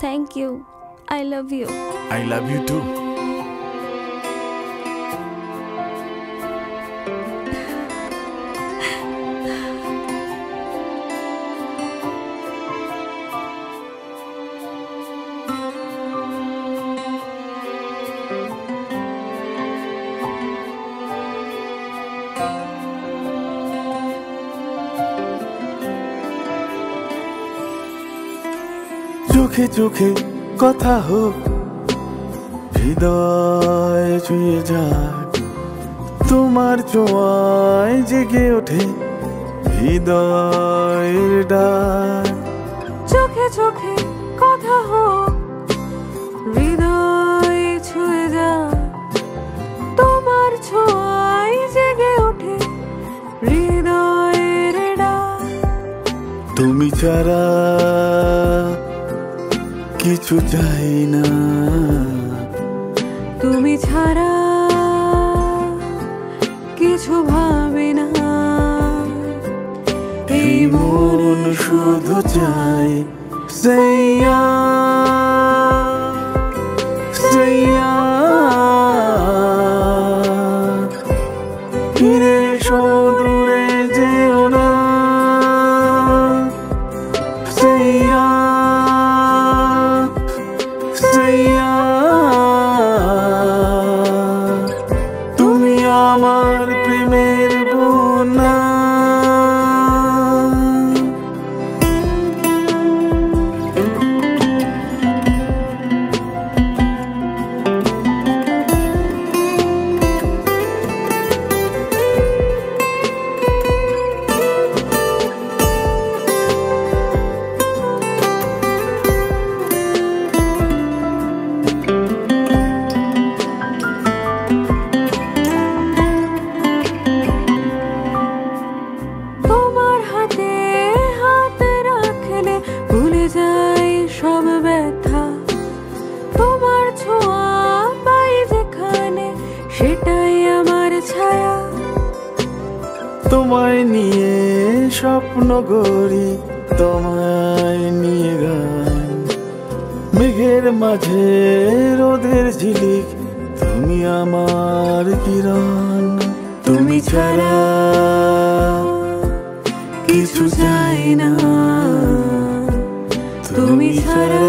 Thank you. I love you. I love you too. চোখে চোখে কথা হোক, হৃদয় ছুঁয়ে যাক, তোমার ছোঁয়ায় জেগে ওঠে হৃদয়ের ডাক। চোখে চোখে কথা হোক, হৃদয় ছুঁয়ে যাক, তোমার ছোঁয়ায় জেগে ওঠে হৃদয়ের ডাক। তুমি ছাড়া কিছু চাই না, তুমি ছাড়া কিছু ভাবি না। এই মন শুধু চাই সাইয়া সাইয়া, ফিরে এসো দূরে যেও না সাইয়া সাইয়া, তুমি আমার প্রেমের বন্যা। তোমার হাতে হাত রাখলে ভুলে যাই সব ব্যথা। তোমার ছোঁয়া পাই যেখানে সেটাই আমার ছায়া। তোমায় নিয়ে স্বপ্ন গড়ি, তোমায় নিয়ে গান, মেঘের মাঝে রোদের ঝিলিক, তুমি আমার কিরণ। তুমি ছাড়া কিছু চাই না, তুমি ছাড়া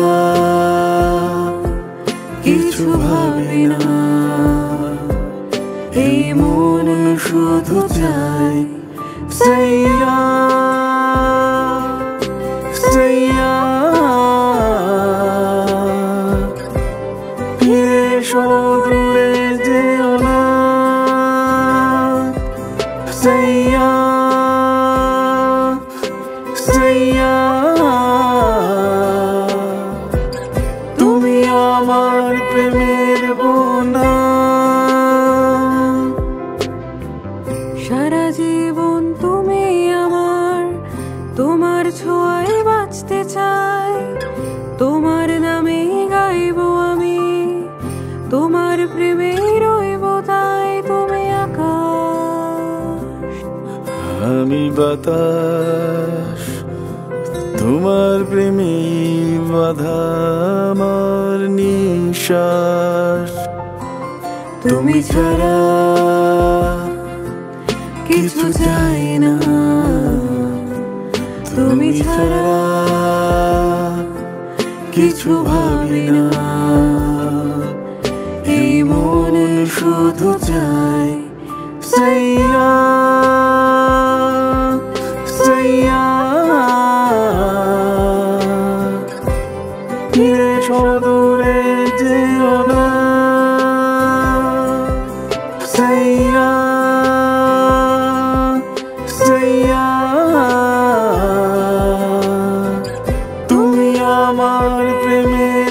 কিছু ভাবি না। এই মন শুধু চাই সাইয়া সাইয়া, ফিরে এসো দূরে যেও না সাইয়া সাইয়া, তুমি আমার প্রেমের বন্যা। সারা জীবন তুমি আমার, তোমার ছোঁয়ায় বাঁচতে চাই। তোমার নামে গাইবো আমি, তোমার প্রেমে রইব তাই। তুমি আকাশ, আমি বাতাস, তোমার প্রেমে বাধা আমার নিঃশ্বাস। তুমি ছাড়া কিছু চাই না, তুমি ছাড়া কিছু ভাবি না। এই মন শুধু চাই সাইয়া সাইয়া, ফিরে এসো দূরে যেও না সাইয়া সাইয়া, তুমি আমার প্রেমের